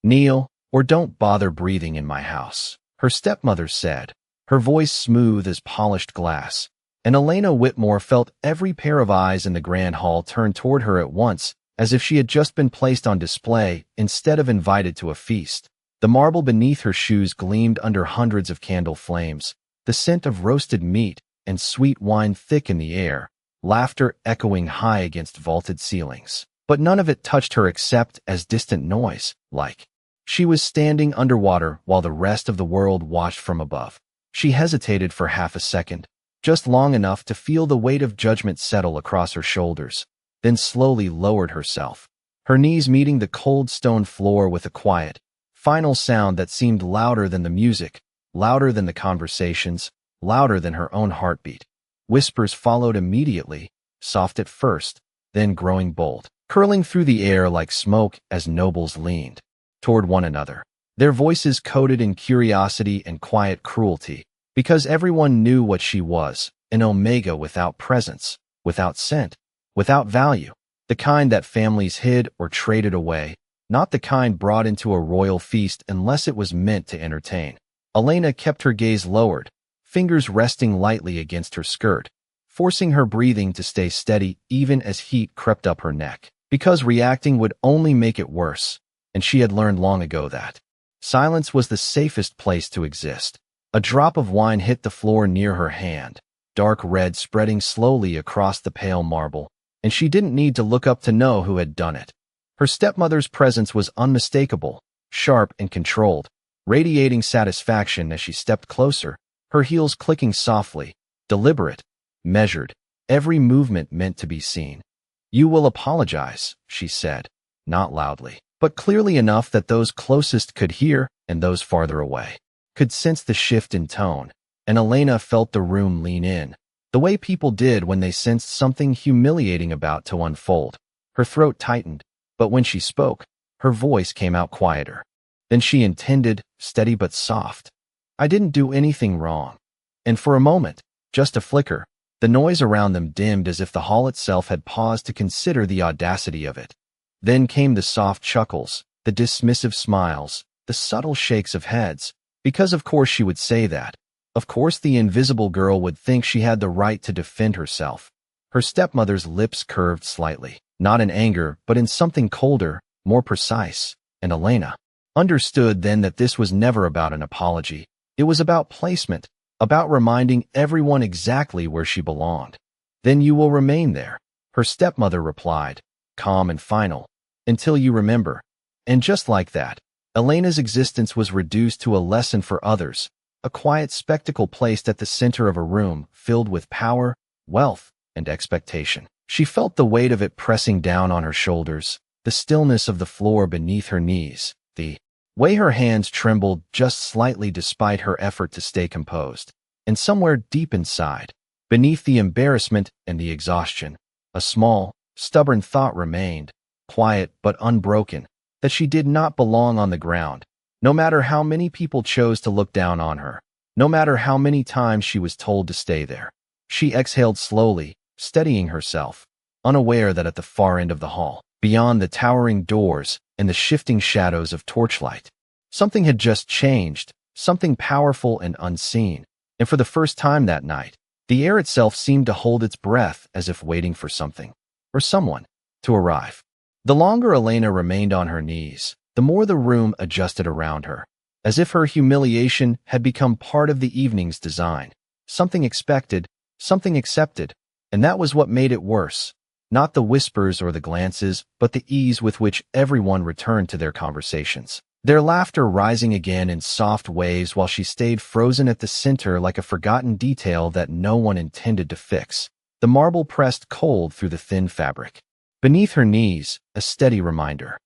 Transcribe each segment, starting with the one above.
"Kneel, or don't bother breathing in my house," her stepmother said, her voice smooth as polished glass. And Elena Whitmore felt every pair of eyes in the grand hall turn toward her at once, as if she had just been placed on display instead of invited to a feast. The marble beneath her shoes gleamed under hundreds of candle flames, the scent of roasted meat and sweet wine thick in the air, laughter echoing high against vaulted ceilings. But none of it touched her except as distant noise, like she was standing underwater while the rest of the world watched from above. She hesitated for half a second, just long enough to feel the weight of judgment settle across her shoulders, then slowly lowered herself, her knees meeting the cold stone floor with a quiet, final sound that seemed louder than the music, louder than the conversations, louder than her own heartbeat. Whispers followed immediately, soft at first, then growing bold, curling through the air like smoke as nobles leaned toward one another, their voices coated in curiosity and quiet cruelty, because everyone knew what she was, an omega without presence, without scent, without value, the kind that families hid or traded away, not the kind brought into a royal feast unless it was meant to entertain. Elena kept her gaze lowered, fingers resting lightly against her skirt, forcing her breathing to stay steady even as heat crept up her neck, because reacting would only make it worse, and she had learned long ago that silence was the safest place to exist. A drop of wine hit the floor near her hand, dark red spreading slowly across the pale marble, and she didn't need to look up to know who had done it. Her stepmother's presence was unmistakable, sharp and controlled, radiating satisfaction as she stepped closer, her heels clicking softly, deliberate, measured, every movement meant to be seen. "You will apologize," she said, not loudly, but clearly enough that those closest could hear and those farther away could sense the shift in tone, and Elena felt the room lean in, the way people did when they sensed something humiliating about to unfold. Her throat tightened, but when she spoke, her voice came out quieter. Then she intended, steady but soft. "I didn't do anything wrong." And for a moment, just a flicker, the noise around them dimmed as if the hall itself had paused to consider the audacity of it. Then came the soft chuckles, the dismissive smiles, the subtle shakes of heads, because of course she would say that. Of course the invisible girl would think she had the right to defend herself. Her stepmother's lips curved slightly, not in anger, but in something colder, more precise, and Elena understood then that this was never about an apology. It was about placement, about reminding everyone exactly where she belonged. "Then you will remain there," her stepmother replied, calm and final, "until you remember." And just like that, Elena's existence was reduced to a lesson for others, a quiet spectacle placed at the center of a room filled with power, wealth, and expectation. She felt the weight of it pressing down on her shoulders, the stillness of the floor beneath her knees, the way her hands trembled just slightly despite her effort to stay composed. And somewhere deep inside, beneath the embarrassment and the exhaustion, a small, stubborn thought remained, quiet but unbroken, that she did not belong on the ground, no matter how many people chose to look down on her, no matter how many times she was told to stay there. She exhaled slowly, steadying herself, unaware that at the far end of the hall, beyond the towering doors and the shifting shadows of torchlight, something had just changed, something powerful and unseen, and for the first time that night, the air itself seemed to hold its breath as if waiting for something, or someone, to arrive. The longer Elena remained on her knees, the more the room adjusted around her, as if her humiliation had become part of the evening's design, something expected, something accepted, and that was what made it worse. Not the whispers or the glances, but the ease with which everyone returned to their conversations, their laughter rising again in soft waves while she stayed frozen at the center like a forgotten detail that no one intended to fix. The marble pressed cold through the thin fabric. Beneath her knees, a steady reminder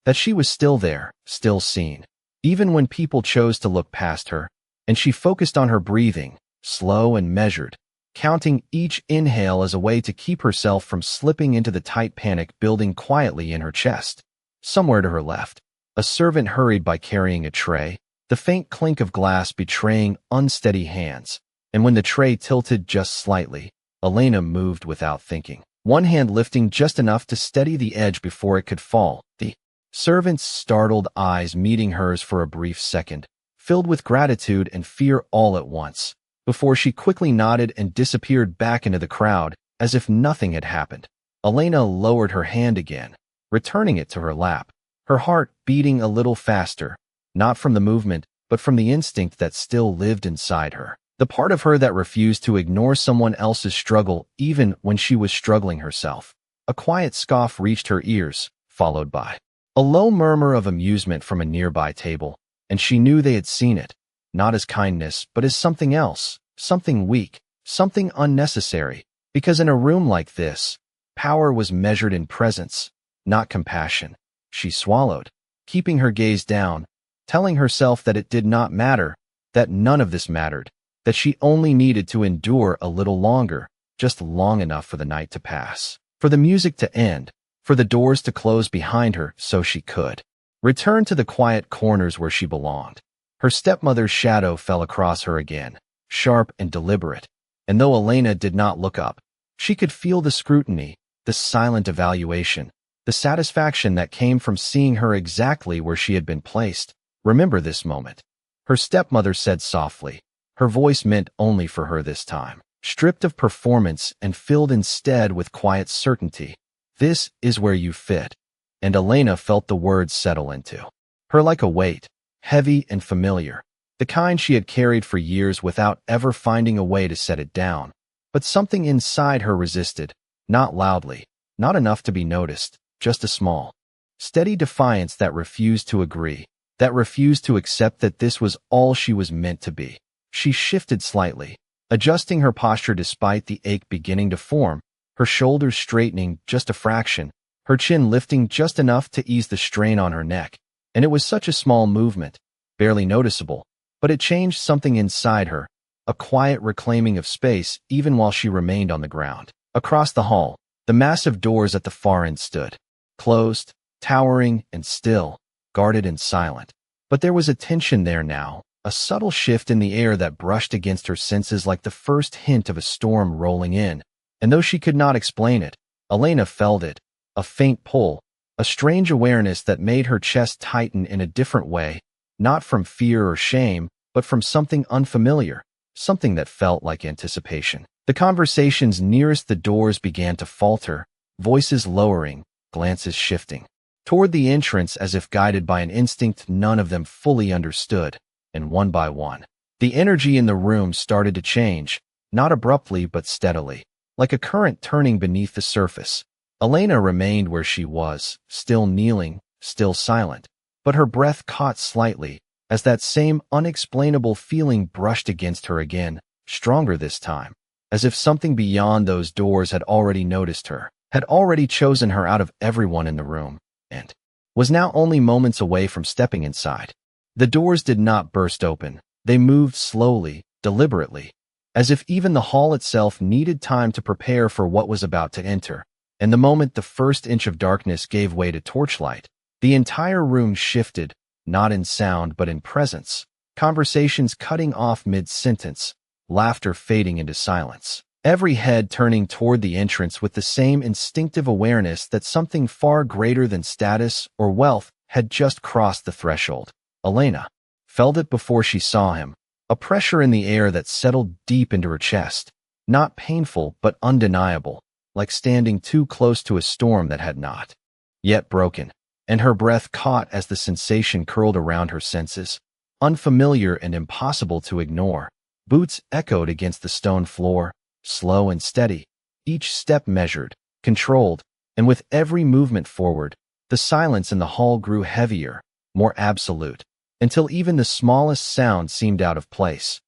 that she was still there, still seen, even when people chose to look past her, and she focused on her breathing, slow and measured, counting each inhale as a way to keep herself from slipping into the tight panic building quietly in her chest. Somewhere to her left, a servant hurried by carrying a tray, the faint clink of glass betraying unsteady hands, and when the tray tilted just slightly, Elena moved without thinking, one hand lifting just enough to steady the edge before it could fall. The servant's startled eyes meeting hers for a brief second, filled with gratitude and fear all at once, before she quickly nodded and disappeared back into the crowd, as if nothing had happened. Elena lowered her hand again, returning it to her lap, her heart beating a little faster, not from the movement, but from the instinct that still lived inside her. The part of her that refused to ignore someone else's struggle even when she was struggling herself. A quiet scoff reached her ears, followed by a low murmur of amusement from a nearby table, and she knew they had seen it, not as kindness, but as something else, something weak, something unnecessary, because in a room like this, power was measured in presence, not compassion. She swallowed, keeping her gaze down, telling herself that it did not matter, that none of this mattered, that she only needed to endure a little longer, just long enough for the night to pass, for the music to end, for the doors to close behind her so she could return to the quiet corners where she belonged. Her stepmother's shadow fell across her again, sharp and deliberate, and though Elena did not look up, she could feel the scrutiny, the silent evaluation, the satisfaction that came from seeing her exactly where she had been placed. "Remember this moment," her stepmother said softly, her voice meant only for her this time, stripped of performance and filled instead with quiet certainty. "This is where you fit." And Elena felt the words settle into her like a weight, heavy and familiar, the kind she had carried for years without ever finding a way to set it down. But something inside her resisted, not loudly, not enough to be noticed, just a small, steady defiance that refused to agree, that refused to accept that this was all she was meant to be. She shifted slightly, adjusting her posture despite the ache beginning to form, her shoulders straightening just a fraction, her chin lifting just enough to ease the strain on her neck. And it was such a small movement, barely noticeable, but it changed something inside her, a quiet reclaiming of space even while she remained on the ground. Across the hall, the massive doors at the far end stood, closed, towering and still, guarded and silent. But there was a tension there now, a subtle shift in the air that brushed against her senses like the first hint of a storm rolling in. And though she could not explain it, Elena felt it, a faint pull, a strange awareness that made her chest tighten in a different way, not from fear or shame, but from something unfamiliar, something that felt like anticipation. The conversations nearest the doors began to falter, voices lowering, glances shifting toward the entrance as if guided by an instinct none of them fully understood, and one by one, the energy in the room started to change, not abruptly but steadily, like a current turning beneath the surface. Elena remained where she was, still kneeling, still silent, but her breath caught slightly as that same unexplainable feeling brushed against her again, stronger this time, as if something beyond those doors had already noticed her, had already chosen her out of everyone in the room, and was now only moments away from stepping inside. The doors did not burst open. They moved slowly, deliberately, as if even the hall itself needed time to prepare for what was about to enter. And the moment the first inch of darkness gave way to torchlight, the entire room shifted, not in sound but in presence, conversations cutting off mid-sentence, laughter fading into silence, every head turning toward the entrance with the same instinctive awareness that something far greater than status or wealth had just crossed the threshold. Elena felt it before she saw him, a pressure in the air that settled deep into her chest, not painful but undeniable, like standing too close to a storm that had not yet broken, and her breath caught as the sensation curled around her senses, unfamiliar and impossible to ignore. Boots echoed against the stone floor, slow and steady, each step measured, controlled, and with every movement forward, the silence in the hall grew heavier, more absolute, until even the smallest sound seemed out of place.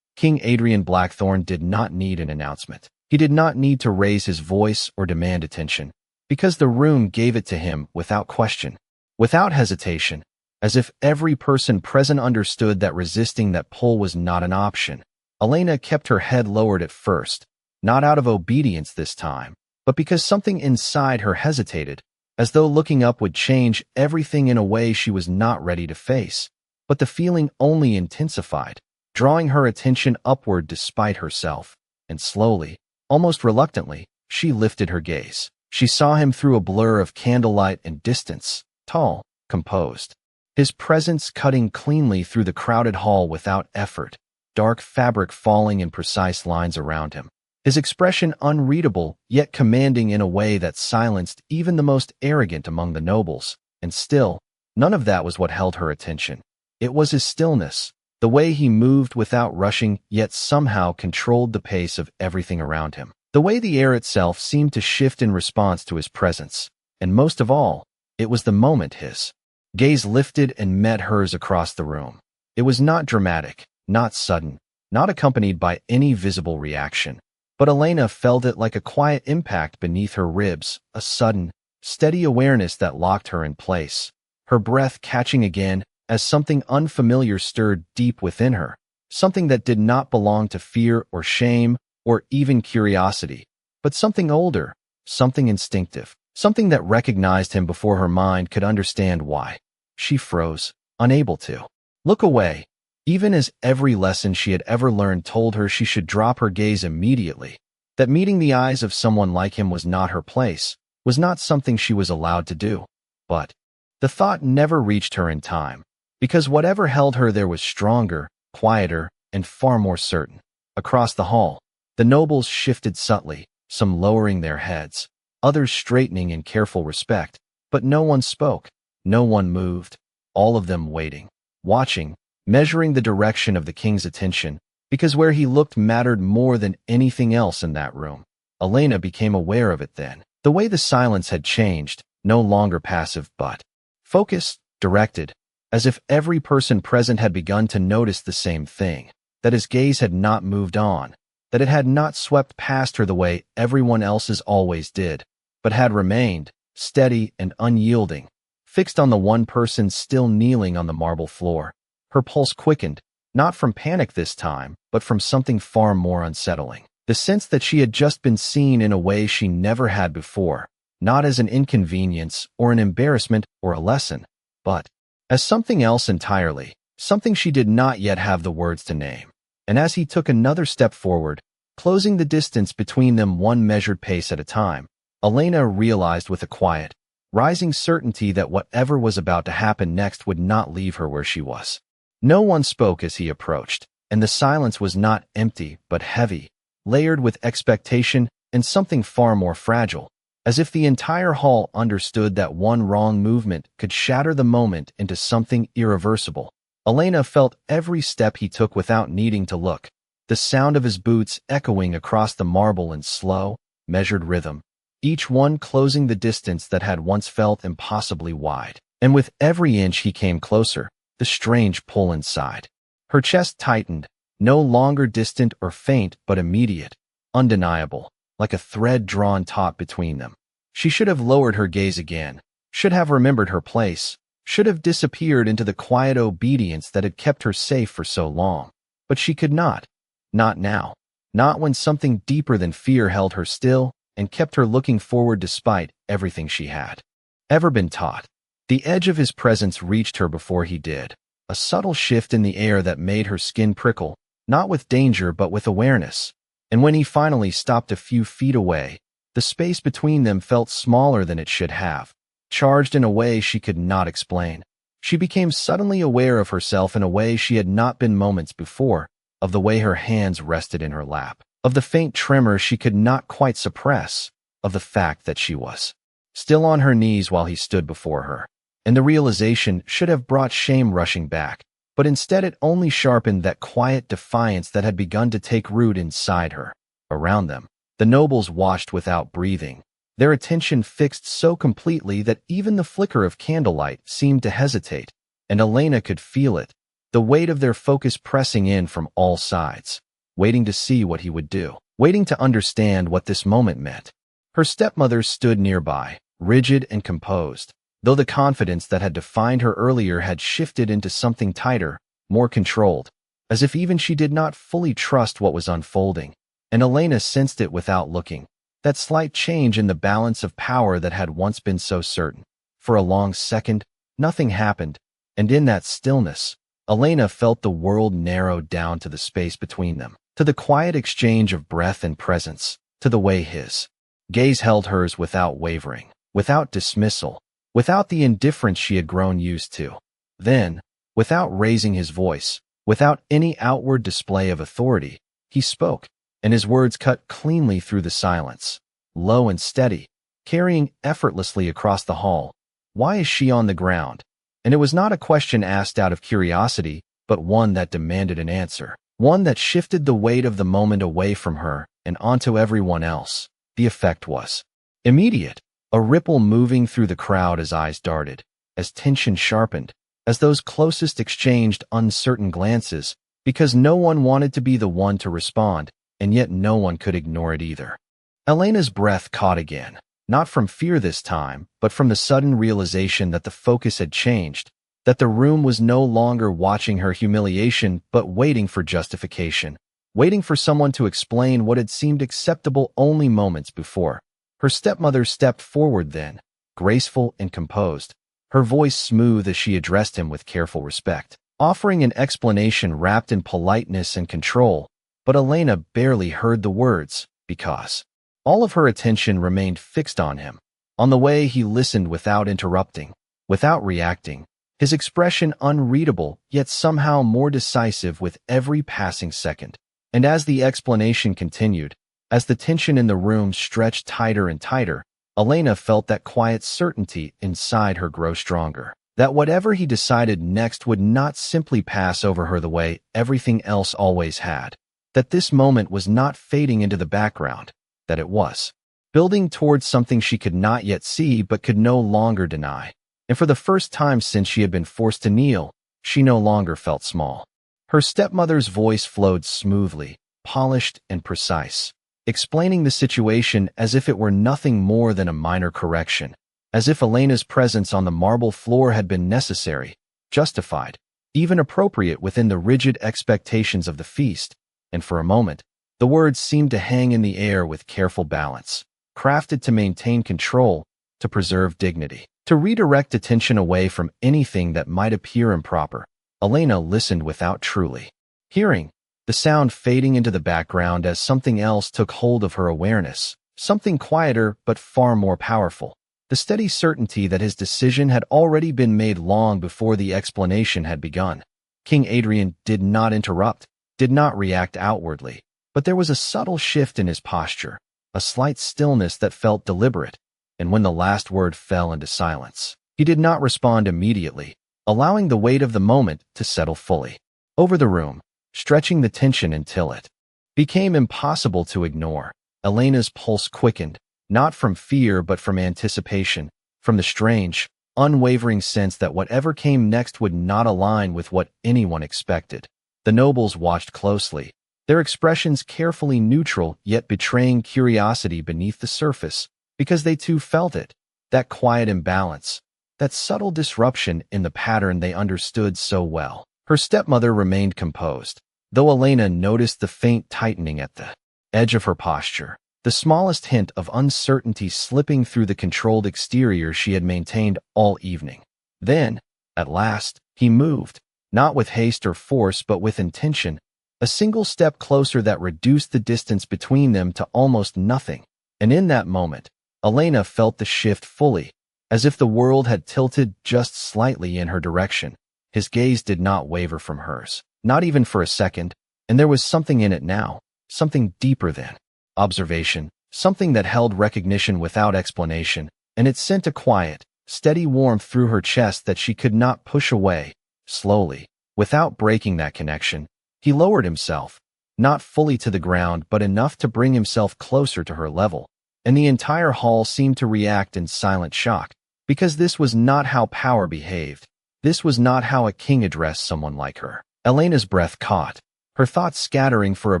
King Adrian Blackthorn did not need an announcement. He did not need to raise his voice or demand attention, because the room gave it to him without question, without hesitation, as if every person present understood that resisting that pull was not an option. Elena kept her head lowered at first, not out of obedience this time, but because something inside her hesitated, as though looking up would change everything in a way she was not ready to face. But the feeling only intensified, drawing her attention upward despite herself, and slowly, almost reluctantly, she lifted her gaze. She saw him through a blur of candlelight and distance, tall, composed. His presence cutting cleanly through the crowded hall without effort, dark fabric falling in precise lines around him. His expression unreadable, yet commanding in a way that silenced even the most arrogant among the nobles. And still, none of that was what held her attention. It was his stillness, the way he moved without rushing, yet somehow controlled the pace of everything around him. The way the air itself seemed to shift in response to his presence. And most of all, it was the moment his gaze lifted and met hers across the room. It was not dramatic, not sudden, not accompanied by any visible reaction. But Elena felt it like a quiet impact beneath her ribs, a sudden, steady awareness that locked her in place, her breath catching again as something unfamiliar stirred deep within her, something that did not belong to fear or shame or even curiosity, but something older, something instinctive, something that recognized him before her mind could understand why. She froze, unable to look away, even as every lesson she had ever learned told her she should drop her gaze immediately, that meeting the eyes of someone like him was not her place, was not something she was allowed to do. But the thought never reached her in time, because whatever held her there was stronger, quieter, and far more certain. Across the hall, the nobles shifted subtly, some lowering their heads, others straightening in careful respect, but no one spoke, no one moved, all of them waiting, watching, measuring the direction of the king's attention, because where he looked mattered more than anything else in that room. Elena became aware of it then. The way the silence had changed, no longer passive but focused, directed, as if every person present had begun to notice the same thing, that his gaze had not moved on, that it had not swept past her the way everyone else's always did, but had remained, steady and unyielding, fixed on the one person still kneeling on the marble floor. Her pulse quickened, not from panic this time, but from something far more unsettling. The sense that she had just been seen in a way she never had before, not as an inconvenience or an embarrassment or a lesson, but as something else entirely, something she did not yet have the words to name. And as he took another step forward, closing the distance between them one measured pace at a time, Elena realized with a quiet, rising certainty that whatever was about to happen next would not leave her where she was. No one spoke as he approached, and the silence was not empty but heavy, layered with expectation and something far more fragile, as if the entire hall understood that one wrong movement could shatter the moment into something irreversible. Elena felt every step he took without needing to look, the sound of his boots echoing across the marble in slow, measured rhythm, each one closing the distance that had once felt impossibly wide. And with every inch he came closer, the strange pull inside her chest tightened, no longer distant or faint but immediate, undeniable, like a thread drawn taut between them. She should have lowered her gaze again, should have remembered her place, should have disappeared into the quiet obedience that had kept her safe for so long. But she could not. Not now. Not when something deeper than fear held her still and kept her looking forward despite everything she had ever been taught. The edge of his presence reached her before he did, a subtle shift in the air that made her skin prickle, not with danger but with awareness. And when he finally stopped a few feet away, the space between them felt smaller than it should have, charged in a way she could not explain. She became suddenly aware of herself in a way she had not been moments before, of the way her hands rested in her lap, of the faint tremor she could not quite suppress, of the fact that she was still on her knees while he stood before her. And the realization should have brought shame rushing back, but instead it only sharpened that quiet defiance that had begun to take root inside her. Around them, the nobles watched without breathing, their attention fixed so completely that even the flicker of candlelight seemed to hesitate, and Elena could feel it, the weight of their focus pressing in from all sides, waiting to see what he would do, waiting to understand what this moment meant. Her stepmother stood nearby, rigid and composed, though the confidence that had defined her earlier had shifted into something tighter, more controlled, as if even she did not fully trust what was unfolding. And Elena sensed it without looking, that slight change in the balance of power that had once been so certain. For a long second, nothing happened, and in that stillness, Elena felt the world narrow down to the space between them, to the quiet exchange of breath and presence, to the way his gaze held hers without wavering, without dismissal, without the indifference she had grown used to. Then, without raising his voice, without any outward display of authority, he spoke, and his words cut cleanly through the silence, low and steady, carrying effortlessly across the hall. "Why is she on the ground?" And it was not a question asked out of curiosity, but one that demanded an answer, one that shifted the weight of the moment away from her and onto everyone else. The effect was immediate, a ripple moving through the crowd as eyes darted, as tension sharpened, as those closest exchanged uncertain glances, because no one wanted to be the one to respond, and yet no one could ignore it either. Elena's breath caught again, not from fear this time, but from the sudden realization that the focus had changed, that the room was no longer watching her humiliation but waiting for justification, waiting for someone to explain what had seemed acceptable only moments before. Her stepmother stepped forward then, graceful and composed, her voice smooth as she addressed him with careful respect, offering an explanation wrapped in politeness and control. But Elena barely heard the words, because all of her attention remained fixed on him, on the way he listened without interrupting, without reacting, his expression unreadable yet somehow more decisive with every passing second. And as the explanation continued, as the tension in the room stretched tighter and tighter, Elena felt that quiet certainty inside her grow stronger, that whatever he decided next would not simply pass over her the way everything else always had, that this moment was not fading into the background, that it was building towards something she could not yet see but could no longer deny. And for the first time since she had been forced to kneel, she no longer felt small. Her stepmother's voice flowed smoothly, polished and precise, explaining the situation as if it were nothing more than a minor correction, as if Elena's presence on the marble floor had been necessary, justified, even appropriate within the rigid expectations of the feast. And for a moment, the words seemed to hang in the air with careful balance, crafted to maintain control, to preserve dignity, to redirect attention away from anything that might appear improper. Elena listened without truly hearing, the sound fading into the background as something else took hold of her awareness, something quieter but far more powerful, the steady certainty that his decision had already been made long before the explanation had begun. King Adrian did not interrupt, did not react outwardly, but there was a subtle shift in his posture, a slight stillness that felt deliberate, and when the last word fell into silence, he did not respond immediately, allowing the weight of the moment to settle fully over the room, stretching the tension until it became impossible to ignore. Elena's pulse quickened, not from fear but from anticipation, from the strange, unwavering sense that whatever came next would not align with what anyone expected. The nobles watched closely, their expressions carefully neutral yet betraying curiosity beneath the surface, because they too felt it, that quiet imbalance, that subtle disruption in the pattern they understood so well. Her stepmother remained composed, though Elena noticed the faint tightening at the edge of her posture, the smallest hint of uncertainty slipping through the controlled exterior she had maintained all evening. Then, at last, he moved, not with haste or force but with intention, a single step closer that reduced the distance between them to almost nothing. And in that moment, Elena felt the shift fully, as if the world had tilted just slightly in her direction. His gaze did not waver from hers, not even for a second, and there was something in it now, something deeper than observation, something that held recognition without explanation, and it sent a quiet, steady warmth through her chest that she could not push away. Slowly, without breaking that connection, he lowered himself, not fully to the ground but enough to bring himself closer to her level, and the entire hall seemed to react in silent shock, because this was not how power behaved. This was not how a king addressed someone like her. Elena's breath caught, her thoughts scattering for a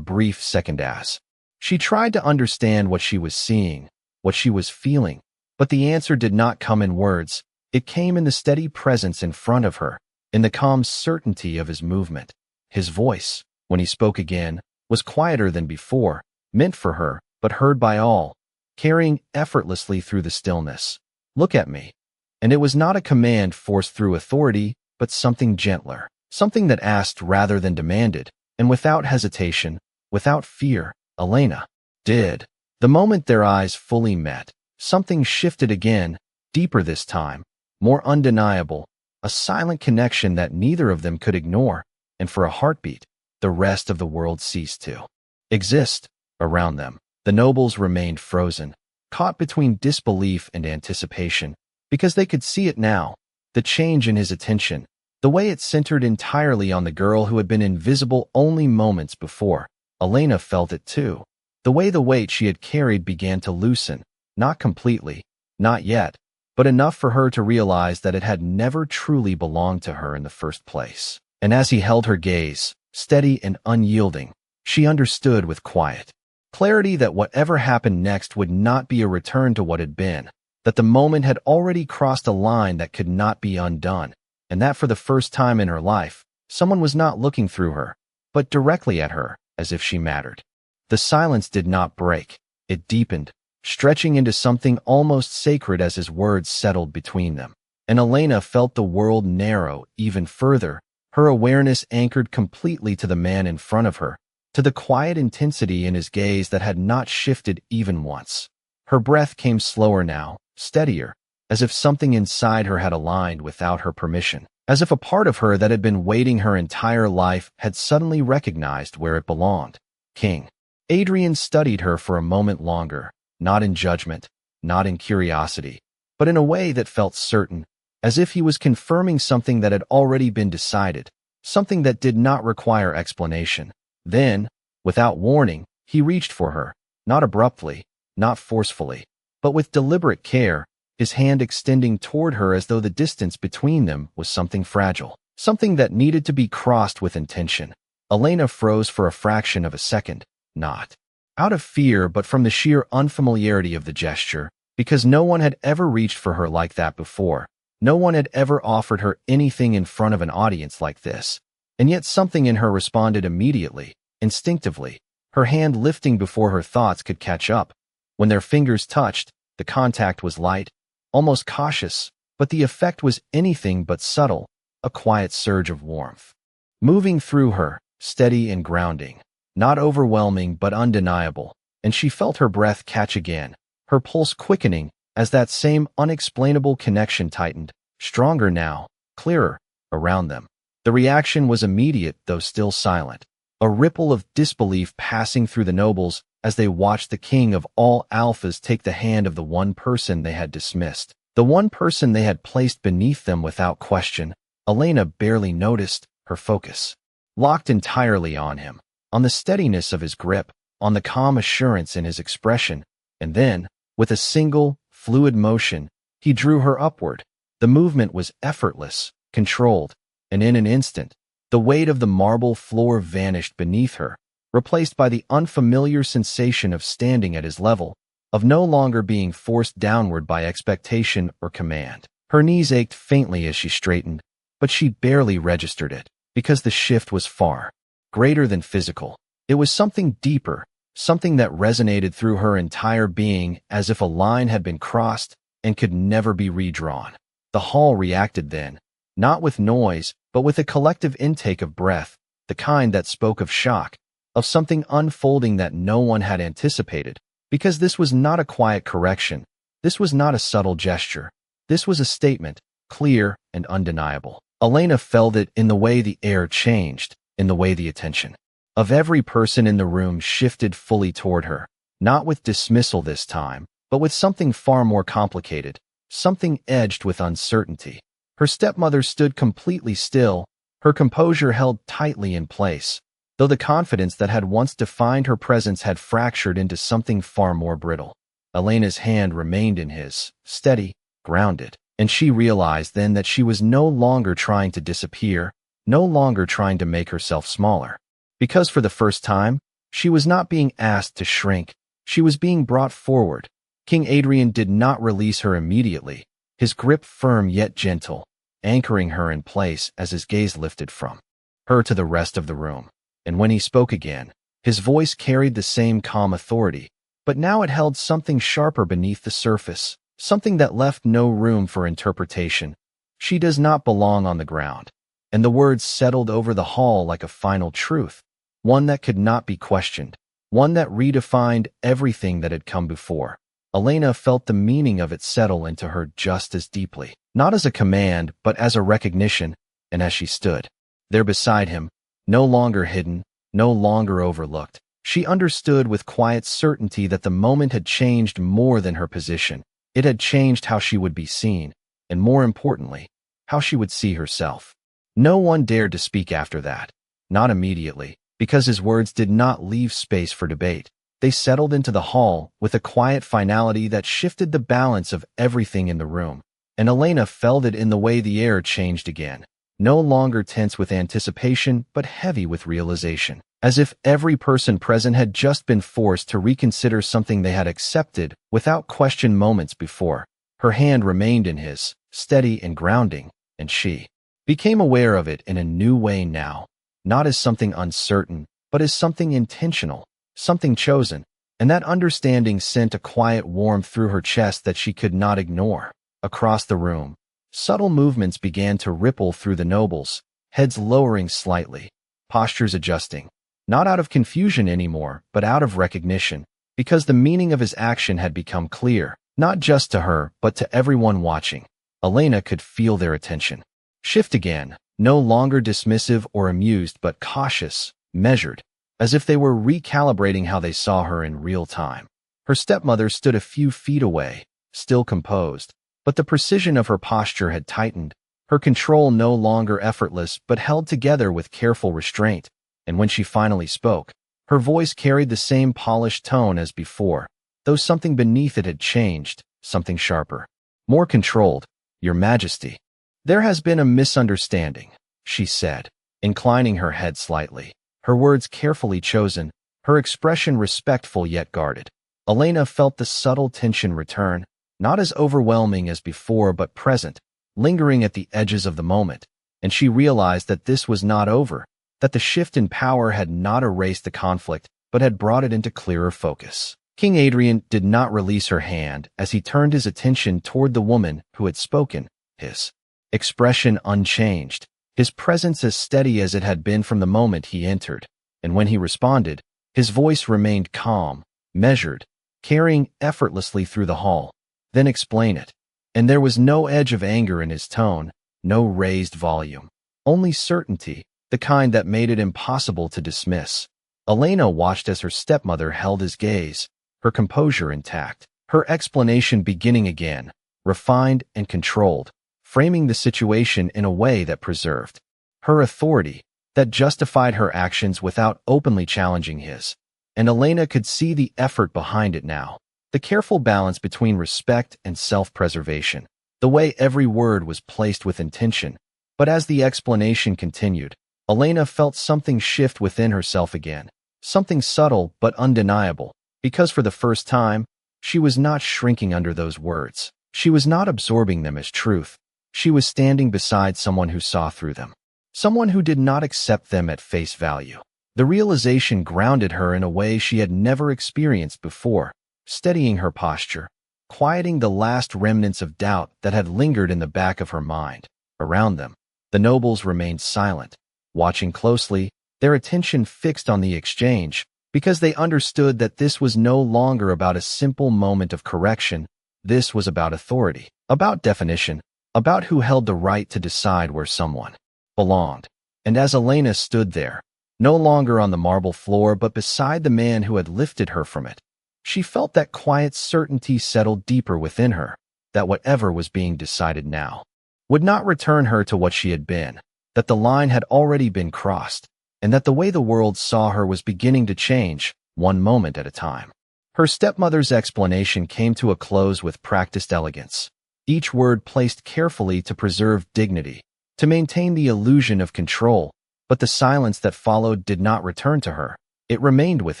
brief second as she tried to understand what she was seeing, what she was feeling, but the answer did not come in words. It came in the steady presence in front of her, in the calm certainty of his movement. His voice, when he spoke again, was quieter than before, meant for her, but heard by all, carrying effortlessly through the stillness. "Look at me." And it was not a command forced through authority, but something gentler, something that asked rather than demanded, and without hesitation, without fear, Elena did. The moment their eyes fully met, something shifted again, deeper this time, more undeniable, a silent connection that neither of them could ignore, and for a heartbeat, the rest of the world ceased to exist around them. The nobles remained frozen, caught between disbelief and anticipation, because they could see it now, the change in his attention, the way it centered entirely on the girl who had been invisible only moments before. Elena felt it too. The way the weight she had carried began to loosen, not completely, not yet, but enough for her to realize that it had never truly belonged to her in the first place. And as he held her gaze, steady and unyielding, she understood with quiet clarity that whatever happened next would not be a return to what had been, that the moment had already crossed a line that could not be undone, and that for the first time in her life, someone was not looking through her, but directly at her, as if she mattered. The silence did not break. It deepened, stretching into something almost sacred as his words settled between them. And Elena felt the world narrow even further, her awareness anchored completely to the man in front of her, to the quiet intensity in his gaze that had not shifted even once. Her breath came slower now, steadier, as if something inside her had aligned without her permission, as if a part of her that had been waiting her entire life had suddenly recognized where it belonged. King Adrian studied her for a moment longer, not in judgment, not in curiosity, but in a way that felt certain, as if he was confirming something that had already been decided, something that did not require explanation. Then, without warning, he reached for her, not abruptly, not forcefully, but with deliberate care, his hand extending toward her as though the distance between them was something fragile, something that needed to be crossed with intention. Elena froze for a fraction of a second, not out of fear but from the sheer unfamiliarity of the gesture, because no one had ever reached for her like that before. No one had ever offered her anything in front of an audience like this. And yet something in her responded immediately, instinctively, her hand lifting before her thoughts could catch up. When their fingers touched, the contact was light, almost cautious, but the effect was anything but subtle, a quiet surge of warmth. Moving through her, steady and grounding, not overwhelming but undeniable, and she felt her breath catch again, her pulse quickening as that same unexplainable connection tightened, stronger now, clearer, around them. The reaction was immediate, though still silent, a ripple of disbelief passing through the nobles as they watched the king of all alphas take the hand of the one person they had dismissed, the one person they had placed beneath them without question. Elena barely noticed, her focus locked entirely on him, on the steadiness of his grip, on the calm assurance in his expression, and then, with a single, fluid motion, he drew her upward. The movement was effortless, controlled, and in an instant, the weight of the marble floor vanished beneath her, replaced by the unfamiliar sensation of standing at his level, of no longer being forced downward by expectation or command. Her knees ached faintly as she straightened, but she barely registered it, because the shift was far greater than physical. It was something deeper, something that resonated through her entire being as if a line had been crossed and could never be redrawn. The hall reacted then, not with noise, but with a collective intake of breath, the kind that spoke of shock, of something unfolding that no one had anticipated, because this was not a quiet correction, this was not a subtle gesture, this was a statement, clear and undeniable. Elena felt it in the way the air changed, in the way the attention of every person in the room shifted fully toward her, not with dismissal this time, but with something far more complicated, something edged with uncertainty. Her stepmother stood completely still, her composure held tightly in place, though the confidence that had once defined her presence had fractured into something far more brittle. Elena's hand remained in his, steady, grounded, and she realized then that she was no longer trying to disappear, no longer trying to make herself smaller. Because for the first time, she was not being asked to shrink, she was being brought forward. King Adrian did not release her immediately, his grip firm yet gentle, anchoring her in place as his gaze lifted from her to the rest of the room. And when he spoke again, his voice carried the same calm authority, but now it held something sharper beneath the surface, something that left no room for interpretation. She does not belong on the ground. And the words settled over the hall like a final truth, one that could not be questioned, one that redefined everything that had come before. Elena felt the meaning of it settle into her just as deeply, not as a command, but as a recognition, and as she stood there beside him, no longer hidden, no longer overlooked, she understood with quiet certainty that the moment had changed more than her position. It had changed how she would be seen, and more importantly, how she would see herself. No one dared to speak after that, not immediately, because his words did not leave space for debate. They settled into the hall with a quiet finality that shifted the balance of everything in the room, and Elena felt it in the way the air changed again, no longer tense with anticipation but heavy with realization, as if every person present had just been forced to reconsider something they had accepted without question moments before. Her hand remained in his, steady and grounding, and she became aware of it in a new way now, not as something uncertain, but as something intentional, something chosen, and that understanding sent a quiet warmth through her chest that she could not ignore. Across the room, subtle movements began to ripple through the nobles, heads lowering slightly, postures adjusting, not out of confusion anymore, but out of recognition, because the meaning of his action had become clear, not just to her, but to everyone watching. Elena could feel their attention shift again, no longer dismissive or amused, but cautious, measured, as if they were recalibrating how they saw her in real time. Her stepmother stood a few feet away, still composed, but the precision of her posture had tightened, her control no longer effortless but held together with careful restraint, and when she finally spoke, her voice carried the same polished tone as before, though something beneath it had changed, something sharper, more controlled. "Your Majesty, there has been a misunderstanding," she said, inclining her head slightly, her words carefully chosen, her expression respectful yet guarded. Elena felt the subtle tension return, not as overwhelming as before but present, lingering at the edges of the moment, and she realized that this was not over, that the shift in power had not erased the conflict but had brought it into clearer focus. King Adrian did not release her hand as he turned his attention toward the woman who had spoken, his expression unchanged, his presence as steady as it had been from the moment he entered, and when he responded, his voice remained calm, measured, carrying effortlessly through the hall. "Then explain it." And there was no edge of anger in his tone, no raised volume, only certainty, the kind that made it impossible to dismiss. Elena watched as her stepmother held his gaze, her composure intact, her explanation beginning again, refined and controlled, framing the situation in a way that preserved her authority, that justified her actions without openly challenging his. And Elena could see the effort behind it now, the careful balance between respect and self-preservation, the way every word was placed with intention. But as the explanation continued, Elena felt something shift within herself again, something subtle but undeniable, because for the first time, she was not shrinking under those words. She was not absorbing them as truth. She was standing beside someone who saw through them, someone who did not accept them at face value. The realization grounded her in a way she had never experienced before, steadying her posture, quieting the last remnants of doubt that had lingered in the back of her mind. Around them, the nobles remained silent, watching closely, their attention fixed on the exchange, because they understood that this was no longer about a simple moment of correction. This was about authority, about definition, about who held the right to decide where someone belonged. And as Elena stood there, no longer on the marble floor but beside the man who had lifted her from it, she felt that quiet certainty settle deeper within her, that whatever was being decided now would not return her to what she had been, that the line had already been crossed, and that the way the world saw her was beginning to change, one moment at a time. Her stepmother's explanation came to a close with practiced elegance, each word placed carefully to preserve dignity, to maintain the illusion of control, but the silence that followed did not return to her. It remained with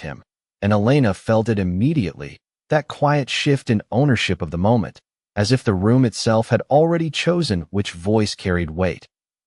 him, and Elena felt it immediately, that quiet shift in ownership of the moment, as if the room itself had already chosen which voice carried weight.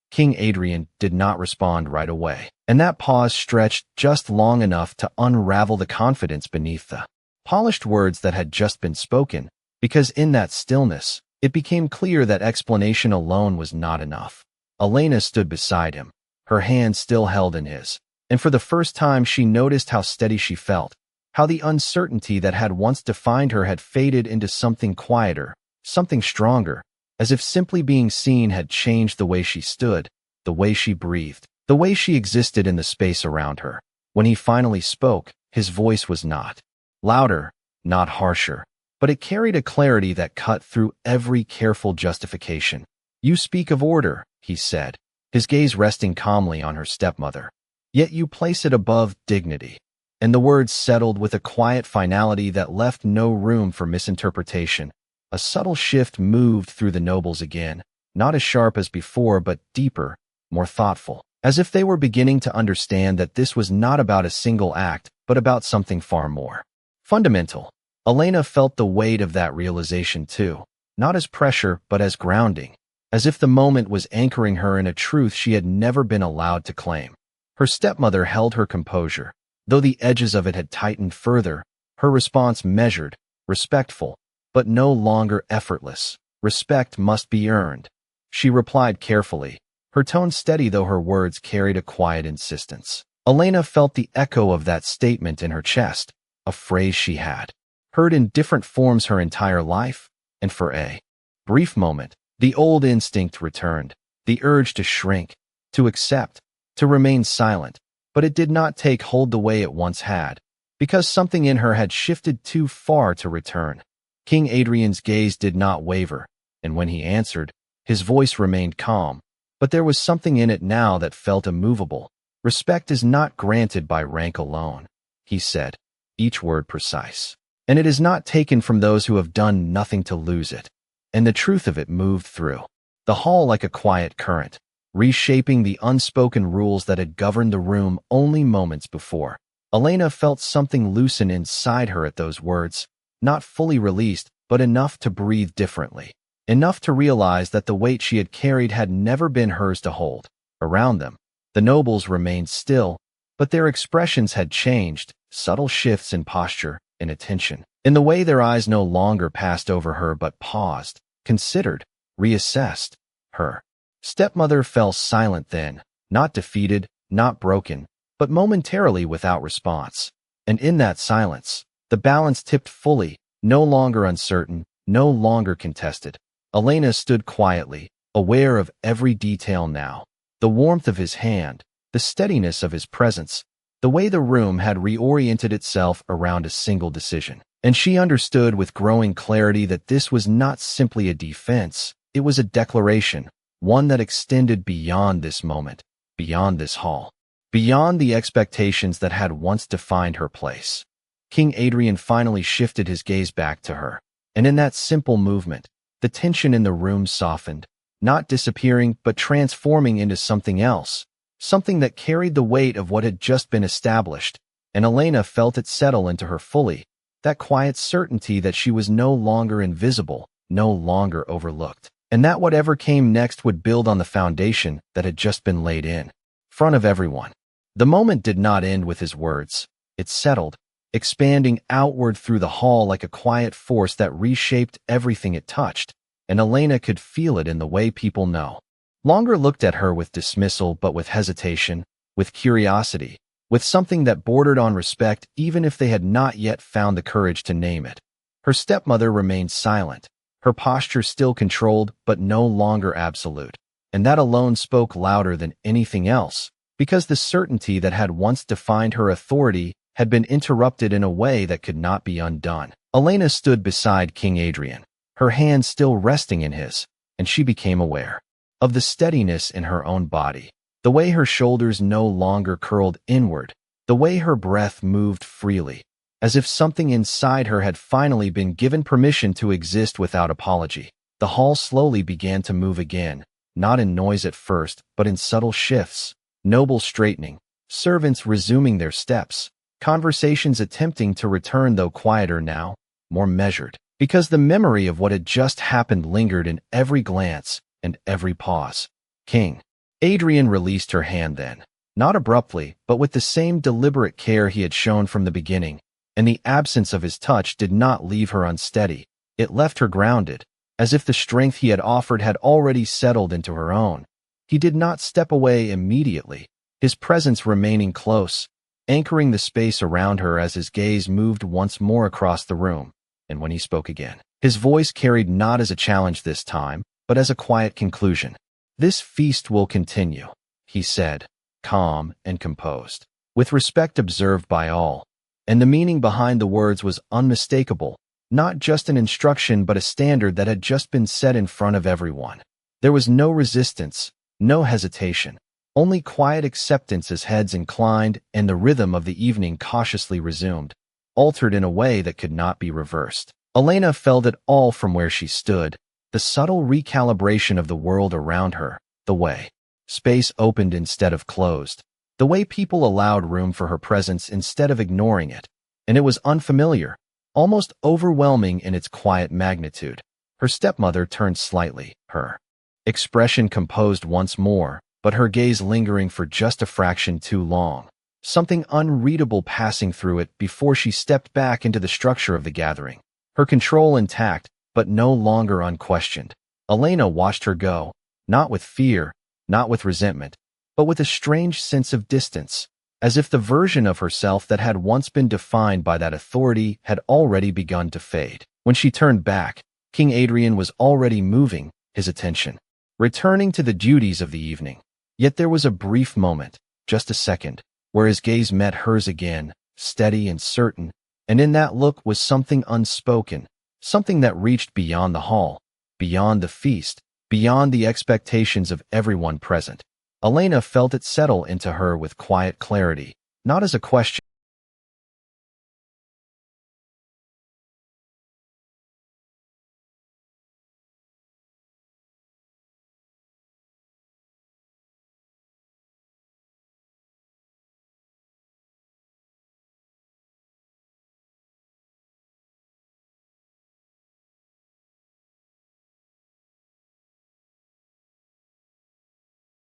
King Adrian did not respond right away, and that pause stretched just long enough to unravel the confidence beneath the polished words that had just been spoken, because in that stillness, it became clear that explanation alone was not enough. Elena stood beside him, her hand still held in his, and for the first time she noticed how steady she felt, how the uncertainty that had once defined her had faded into something quieter, something stronger, as if simply being seen had changed the way she stood, the way she breathed, the way she existed in the space around her. When he finally spoke, his voice was not louder, not harsher, but it carried a clarity that cut through every careful justification. "You speak of order," he said, his gaze resting calmly on her stepmother. "Yet you place it above dignity." And the words settled with a quiet finality that left no room for misinterpretation. A subtle shift moved through the nobles again, not as sharp as before, but deeper, more thoughtful, as if they were beginning to understand that this was not about a single act, but about something far more fundamental. Elena felt the weight of that realization too, not as pressure, but as grounding, as if the moment was anchoring her in a truth she had never been allowed to claim. Her stepmother held her composure. Though the edges of it had tightened further, her response measured, respectful, but no longer effortless. "Respect must be earned," she replied carefully, her tone steady though her words carried a quiet insistence. Elena felt the echo of that statement in her chest, a phrase she had heard in different forms her entire life, and for a brief moment, the old instinct returned, the urge to shrink, to accept, to remain silent. But it did not take hold the way it once had, because something in her had shifted too far to return. King Adrian's gaze did not waver, and when he answered, his voice remained calm, but there was something in it now that felt immovable. "Respect is not granted by rank alone," he said, each word precise. "And it is not taken from those who have done nothing to lose it." And the truth of it moved through the hall like a quiet current, reshaping the unspoken rules that had governed the room only moments before. Elena felt something loosen inside her at those words, not fully released, but enough to breathe differently, enough to realize that the weight she had carried had never been hers to hold. Around them, the nobles remained still, but their expressions had changed, subtle shifts in posture, in attention, in the way their eyes no longer passed over her but paused, considered, reassessed her. Stepmother fell silent then, not defeated, not broken, but momentarily without response. And in that silence, the balance tipped fully, no longer uncertain, no longer contested. Elena stood quietly, aware of every detail now, the warmth of his hand, the steadiness of his presence, the way the room had reoriented itself around a single decision. And she understood with growing clarity that this was not simply a defense, it was a declaration, one that extended beyond this moment, beyond this hall, beyond the expectations that had once defined her place. King Adrian finally shifted his gaze back to her, and in that simple movement, the tension in the room softened, not disappearing but transforming into something else, something that carried the weight of what had just been established, and Elena felt it settle into her fully, that quiet certainty that she was no longer invisible, no longer overlooked, and that whatever came next would build on the foundation that had just been laid in front of everyone. The moment did not end with his words. It settled, expanding outward through the hall like a quiet force that reshaped everything it touched, and Elena could feel it in the way people no longer looked at her with dismissal but with hesitation, with curiosity, with something that bordered on respect even if they had not yet found the courage to name it. Her stepmother remained silent, her posture still controlled but no longer absolute, and that alone spoke louder than anything else, because the certainty that had once defined her authority had been interrupted in a way that could not be undone. Elena stood beside King Adrian, her hand still resting in his, and she became aware of the steadiness in her own body, the way her shoulders no longer curled inward, the way her breath moved freely, as if something inside her had finally been given permission to exist without apology. The hall slowly began to move again, not in noise at first, but in subtle shifts, nobles straightening, servants resuming their steps, conversations attempting to return though quieter now, more measured, because the memory of what had just happened lingered in every glance and every pause. King Adrian released her hand then, not abruptly, but with the same deliberate care he had shown from the beginning, and the absence of his touch did not leave her unsteady. It left her grounded, as if the strength he had offered had already settled into her own. He did not step away immediately, his presence remaining close, anchoring the space around her as his gaze moved once more across the room. And when he spoke again, his voice carried not as a challenge this time, but as a quiet conclusion. "This feast will continue," he said, calm and composed, with respect observed by all. And the meaning behind the words was unmistakable, not just an instruction but a standard that had just been set in front of everyone. There was no resistance, no hesitation, only quiet acceptance as heads inclined and the rhythm of the evening cautiously resumed, altered in a way that could not be reversed. Elena felt it all from where she stood, the subtle recalibration of the world around her, the way space opened instead of closed, the way people allowed room for her presence instead of ignoring it. And it was unfamiliar, almost overwhelming in its quiet magnitude. Her stepmother turned slightly, her expression composed once more, but her gaze lingering for just a fraction too long, something unreadable passing through it before she stepped back into the structure of the gathering, her control intact, but no longer unquestioned. Elena watched her go, not with fear, not with resentment, but with a strange sense of distance, as if the version of herself that had once been defined by that authority had already begun to fade. When she turned back, King Adrian was already moving, his attention returning to the duties of the evening. Yet there was a brief moment, just a second, where his gaze met hers again, steady and certain, and in that look was something unspoken, something that reached beyond the hall, beyond the feast, beyond the expectations of everyone present. Elena felt it settle into her with quiet clarity, not as a question,